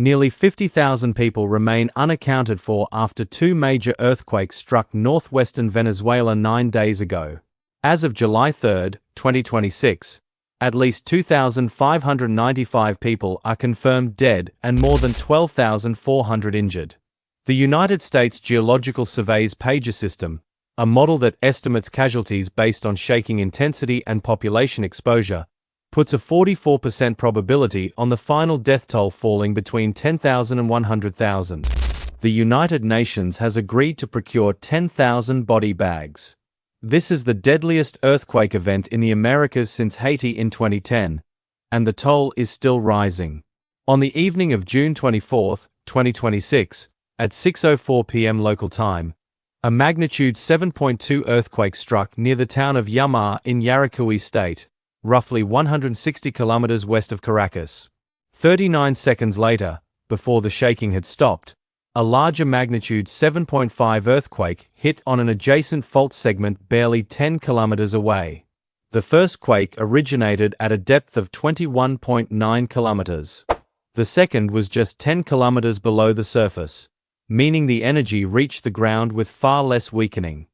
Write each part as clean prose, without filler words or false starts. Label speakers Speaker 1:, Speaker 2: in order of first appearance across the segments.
Speaker 1: Nearly 50,000 people remain unaccounted for after two major earthquakes struck northwestern Venezuela 9 days ago. As of July 3, 2026, at least 2,595 people are confirmed dead and more than 12,400 injured. The United States Geological Survey's PAGER system, a model that estimates casualties based on shaking intensity and population exposure, puts a 44% probability on the final death toll falling between 10,000 and 100,000. The United Nations has agreed to procure 10,000 body bags. This is the deadliest earthquake event in the Americas since Haiti in 2010, and the toll is still rising. On the evening of June 24, 2026, at 6:04 p.m. local time, a magnitude 7.2 earthquake struck near the town of Yamar in Yaracuy State, roughly 160 kilometers west of Caracas. 39 seconds later, before the shaking had stopped, a larger magnitude 7.5 earthquake hit on an adjacent fault segment barely 10 kilometers away. The first quake originated at a depth of 21.9 kilometers. The second was just 10 kilometers below the surface, meaning the energy reached the ground with far less weakening.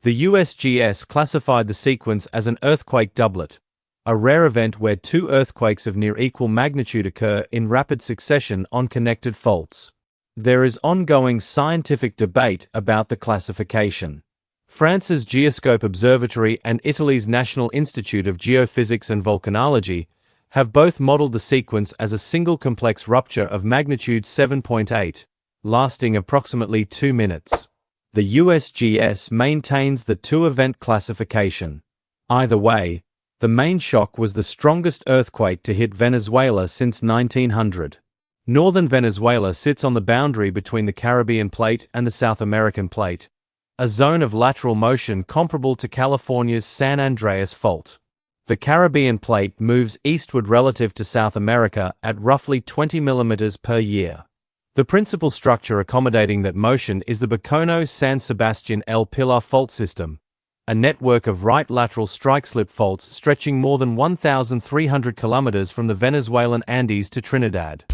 Speaker 1: The USGS classified the sequence as an earthquake doublet, a rare event where two earthquakes of near equal magnitude occur in rapid succession on connected faults. There is ongoing scientific debate about the classification. France's Geoscope Observatory and Italy's National Institute of Geophysics and Volcanology have both modeled the sequence as a single complex rupture of magnitude 7.8, lasting approximately 2 minutes. The USGS maintains the two-event classification. Either way, the main shock was the strongest earthquake to hit Venezuela since 1900. Northern Venezuela sits on the boundary between the Caribbean Plate and the South American Plate, a zone of lateral motion comparable to California's San Andreas Fault. The Caribbean Plate moves eastward relative to South America at roughly 20 millimeters per year. The principal structure accommodating that motion is the Boconó-San Sebastian El Pilar fault system, a network of right lateral strike-slip faults stretching more than 1,300 kilometers from the Venezuelan Andes to Trinidad.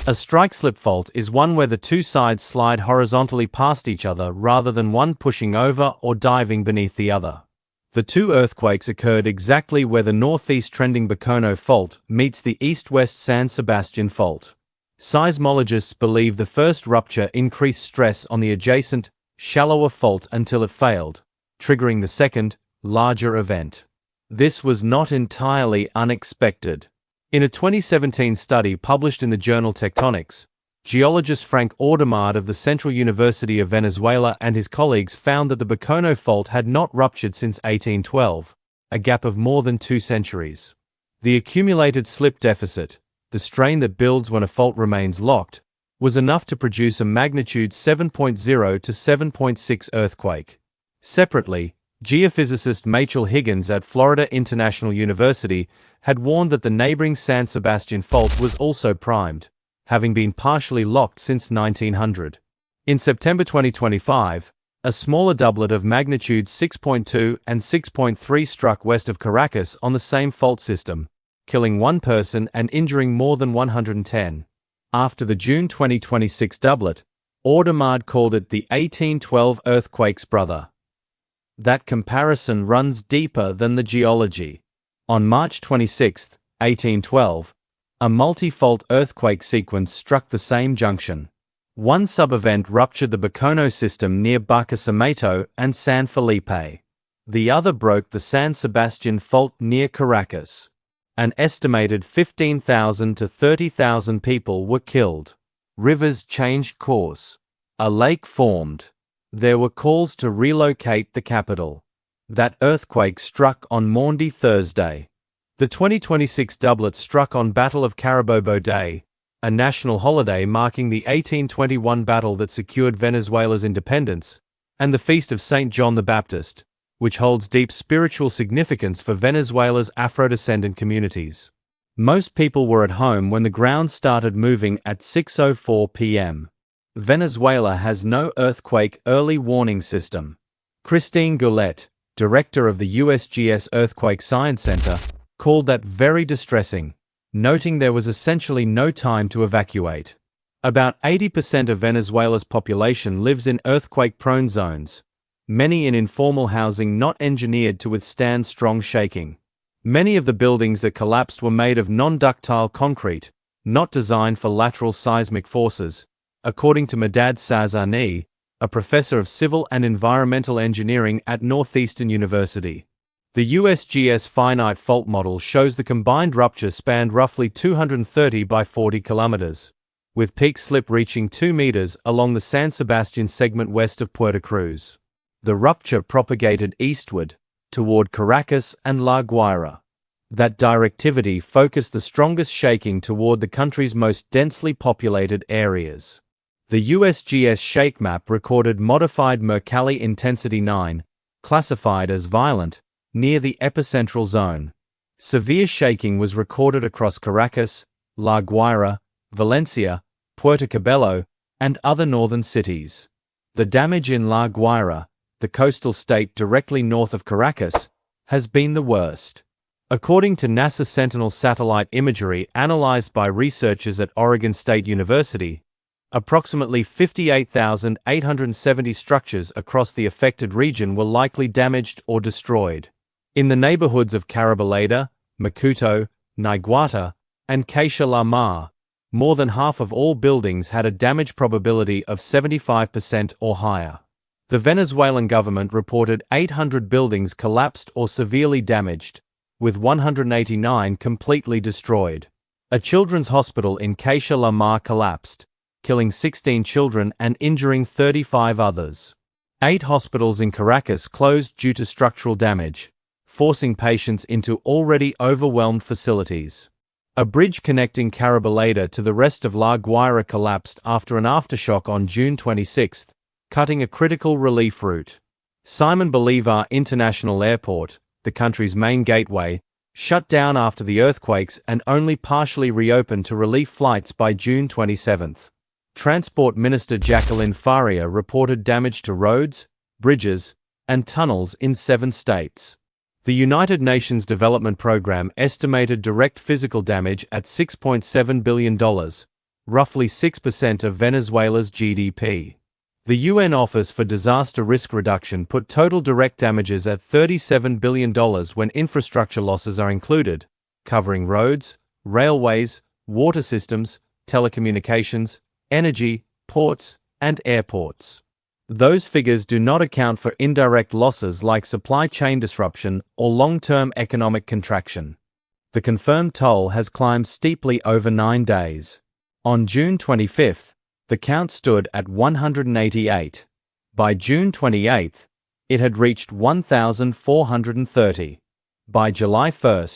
Speaker 1: A strike-slip fault is one where the two sides slide horizontally past each other rather than one pushing over or diving beneath the other. The two earthquakes occurred exactly where the northeast-trending Boconó Fault meets the east-west San Sebastian Fault. Seismologists believe the first rupture increased stress on the adjacent, shallower fault until it failed, triggering the second, larger event. This was not entirely unexpected. In a 2017 study published in the journal Tectonics, geologist Frank Audemard of the Central University of Venezuela and his colleagues found that the Boconó Fault had not ruptured since 1812, a gap of more than 2 centuries. The accumulated slip deficit, the strain that builds when a fault remains locked, was enough to produce a magnitude 7.0 to 7.6 earthquake. Separately, geophysicist Machel Higgins at Florida International University had warned that the neighboring San Sebastian Fault was also primed, having been partially locked since 1900. In September 2025, a smaller doublet of magnitude 6.2 and 6.3 struck west of Caracas on the same fault system, killing 1 person and injuring more than 110. After the June 2026 doublet, Audemard called it the 1812 earthquake's brother. That comparison runs deeper than the geology. On March 26, 1812, a multi-fault earthquake sequence struck the same junction. One sub-event ruptured the Boconó system near Barquisimeto and San Felipe. The other broke the San Sebastian Fault near Caracas. An estimated 15,000 to 30,000 people were killed. Rivers changed course. A lake formed. There were calls to relocate the capital. That earthquake struck on Maundy Thursday. The 2026 doublet struck on Battle of Carabobo Day, a national holiday marking the 1821 battle that secured Venezuela's independence, and the Feast of St. John the Baptist, which holds deep spiritual significance for Venezuela's Afro-descendant communities. Most people were at home when the ground started moving at 6:04 p.m. Venezuela has no earthquake early warning system. Christine Goulet, director of the USGS Earthquake Science Center, called that very distressing, noting there was essentially no time to evacuate. About 80% of Venezuela's population lives in earthquake-prone zones, many in informal housing not engineered to withstand strong shaking. Many of the buildings that collapsed were made of non-ductile concrete, not designed for lateral seismic forces, according to Medad Sazani, a professor of civil and environmental engineering at Northeastern University. The USGS finite fault model shows the combined rupture spanned roughly 230 by 40 kilometers, with peak slip reaching 2 meters along the San Sebastian segment west of Puerto Cruz. The rupture propagated eastward, toward Caracas and La Guaira. That directivity focused the strongest shaking toward the country's most densely populated areas. The USGS shake map recorded modified Mercalli intensity 9, classified as violent, near the epicentral zone. Severe shaking was recorded across Caracas, La Guaira, Valencia, Puerto Cabello, and other northern cities. The damage in La Guaira, the coastal state directly north of Caracas, has been the worst. According to NASA Sentinel satellite imagery analyzed by researchers at Oregon State University, approximately 58,870 structures across the affected region were likely damaged or destroyed. In the neighborhoods of Carabaleda, Macuto, Naiguata, and Queixa La Mar, more than half of all buildings had a damage probability of 75% or higher. The Venezuelan government reported 800 buildings collapsed or severely damaged, with 189 completely destroyed. A children's hospital in Queixa La Mar collapsed, killing 16 children and injuring 35 others. 8 hospitals in Caracas closed due to structural damage, forcing patients into already overwhelmed facilities. A bridge connecting Carabaleda to the rest of La Guaira collapsed after an aftershock on June 26, cutting a critical relief route. Simon Bolivar International Airport, the country's main gateway, shut down after the earthquakes and only partially reopened to relief flights by June 27. Transport Minister Jacqueline Faria reported damage to roads, bridges, and tunnels in 7 states. The United Nations Development Programme estimated direct physical damage at $6.7 billion, roughly 6% of Venezuela's GDP. The UN Office for Disaster Risk Reduction put total direct damages at $37 billion when infrastructure losses are included, covering roads, railways, water systems, telecommunications, energy, ports, and airports. Those figures do not account for indirect losses like supply chain disruption or long-term economic contraction. The confirmed toll has climbed steeply over 9 days. On June 25, the count stood at 188. By June 28, it had reached 1,430. By July 1,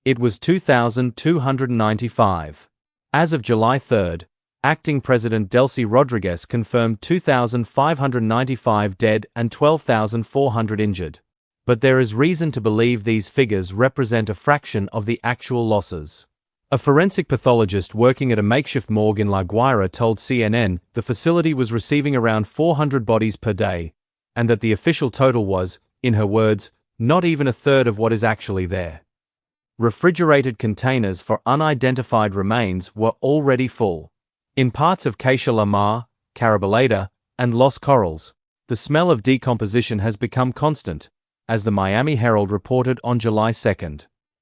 Speaker 1: it was 2,295. As of July 3, Acting President Delcy Rodriguez confirmed 2,595 dead and 12,400 injured. But there is reason to believe these figures represent a fraction of the actual losses. A forensic pathologist working at a makeshift morgue in La Guaira told CNN the facility was receiving around 400 bodies per day, and that the official total was, in her words, not even a third of what is actually there. Refrigerated containers for unidentified remains were already full. In parts of Queixa La Mar, Carabaleda, and Los Corrales, the smell of decomposition has become constant, as the Miami Herald reported on July 2.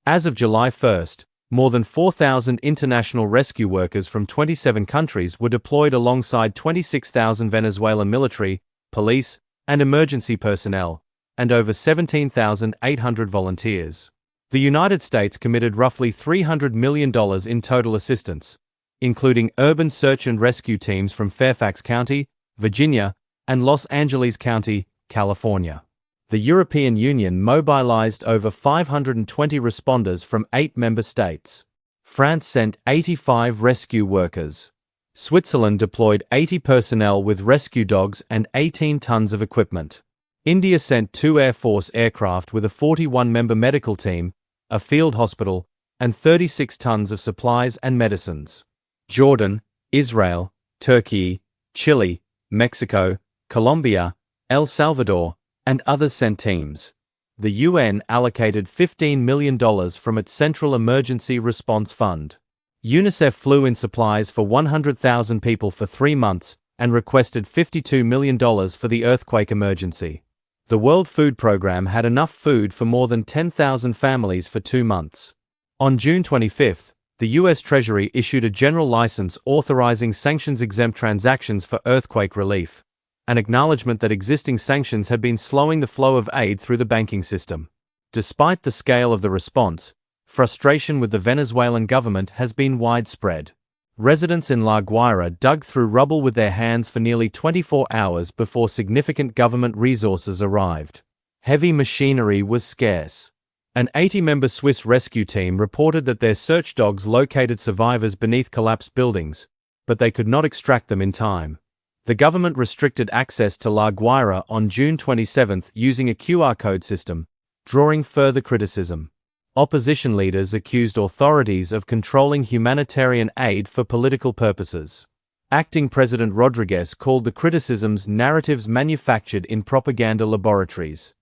Speaker 1: As of July 1, more than 4,000 international rescue workers from 27 countries were deployed alongside 26,000 Venezuelan military, police, and emergency personnel, and over 17,800 volunteers. The United States committed roughly $300 million in total assistance, including urban search and rescue teams from Fairfax County, Virginia, and Los Angeles County, California. The European Union mobilized over 520 responders from 8 member states. France sent 85 rescue workers. Switzerland deployed 80 personnel with rescue dogs and 18 tons of equipment. India sent 2 Air Force aircraft with a 41-member medical team, a field hospital, and 36 tons of supplies and medicines. Jordan, Israel, Turkey, Chile, Mexico, Colombia, El Salvador, and others sent teams. The UN allocated $15 million from its Central Emergency Response Fund. UNICEF flew in supplies for 100,000 people for 3 months and requested $52 million for the earthquake emergency. The World Food Programme had enough food for more than 10,000 families for 2 months. On June 25, the U.S. Treasury issued a general license authorizing sanctions-exempt transactions for earthquake relief, an acknowledgement that existing sanctions had been slowing the flow of aid through the banking system. Despite the scale of the response, frustration with the Venezuelan government has been widespread. Residents in La Guaira dug through rubble with their hands for nearly 24 hours before significant government resources arrived. Heavy machinery was scarce. An 80-member Swiss rescue team reported that their search dogs located survivors beneath collapsed buildings, but they could not extract them in time. The government restricted access to La Guaira on June 27 using a QR code system, drawing further criticism. Opposition leaders accused authorities of controlling humanitarian aid for political purposes. Acting President Rodriguez called the criticisms narratives manufactured in propaganda laboratories.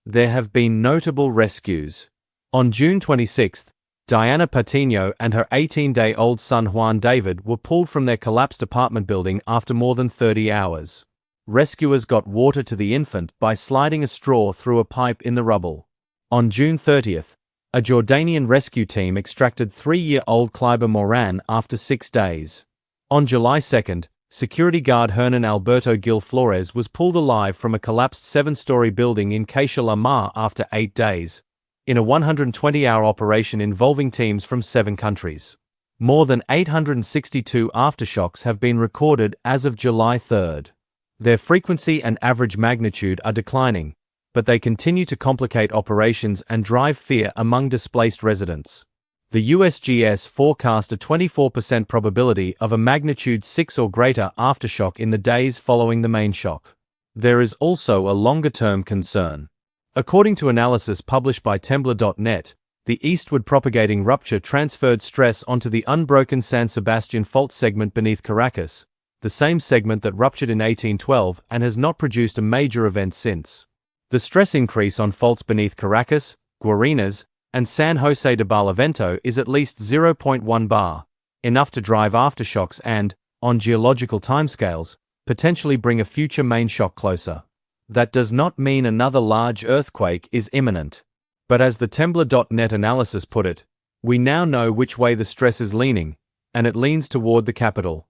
Speaker 1: There have been notable rescues. On June 26, Diana Patino and her 18-day-old son Juan David were pulled from their collapsed apartment building after more than 30 hours. Rescuers got water to the infant by sliding a straw through a pipe in the rubble. On June 30, a Jordanian rescue team extracted 3-year-old Kleiber Moran after 6 days. On July 2, security guard Hernan Alberto Gil Flores was pulled alive from a collapsed 7-story building in Caixa La Mar after 8 days, in a 120-hour operation involving teams from 7 countries. More than 862 aftershocks have been recorded as of July 3. Their frequency and average magnitude are declining, but they continue to complicate operations and drive fear among displaced residents. The USGS forecast a 24% probability of a magnitude 6 or greater aftershock in the days following the main shock. There is also a longer-term concern. According to analysis published by Temblor.net, the eastward propagating rupture transferred stress onto the unbroken San Sebastian fault segment beneath Caracas, the same segment that ruptured in 1812 and has not produced a major event since. The stress increase on faults beneath Caracas, Guarinas, and San Jose de Barlavento is at least 0.1 bar, enough to drive aftershocks and, on geological timescales, potentially bring a future main shock closer. That does not mean another large earthquake is imminent. But as the Temblor.net analysis put it, we now know which way the stress is leaning, and it leans toward the capital.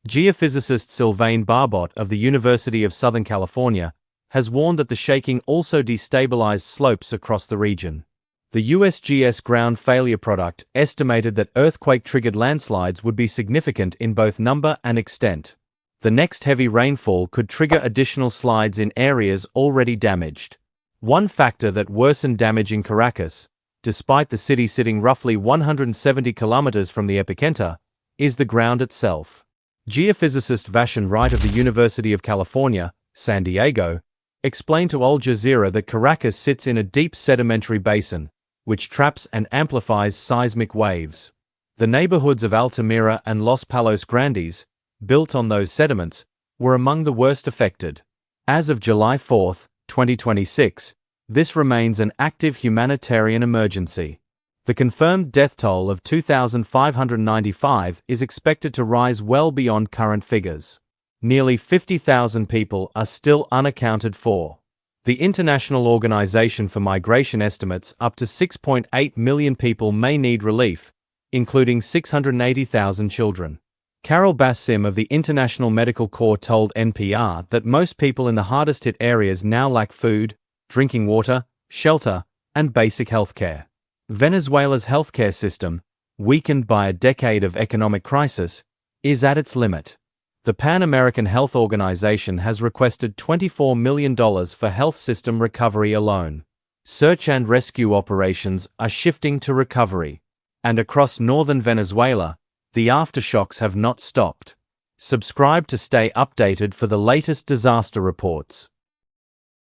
Speaker 1: Geophysicist Sylvain Barbot of the University of Southern California has warned that the shaking also destabilized slopes across the region. The USGS ground failure product estimated that earthquake-triggered landslides would be significant in both number and extent. The next heavy rainfall could trigger additional slides in areas already damaged. One factor that worsened damage in Caracas, despite the city sitting roughly 170 kilometers from the epicenter, is the ground itself. Geophysicist Vashan Wright of the University of California, San Diego, explained to Al Jazeera that Caracas sits in a deep sedimentary basin, which traps and amplifies seismic waves. The neighborhoods of Altamira and Los Palos Grandes, built on those sediments, were among the worst affected. As of July 4, 2026, this remains an active humanitarian emergency. The confirmed death toll of 2,595 is expected to rise well beyond current figures. Nearly 50,000 people are still unaccounted for. The International Organization for Migration estimates up to 6.8 million people may need relief, including 680,000 children. Carol Bassim of the International Medical Corps told NPR that most people in the hardest-hit areas now lack food, drinking water, shelter, and basic health care. Venezuela's healthcare system, weakened by a decade of economic crisis, is at its limit. The Pan American Health Organization has requested $24 million for health system recovery alone. Search and rescue operations are shifting to recovery. And across northern Venezuela, the aftershocks have not stopped. Subscribe to stay updated for the latest disaster reports.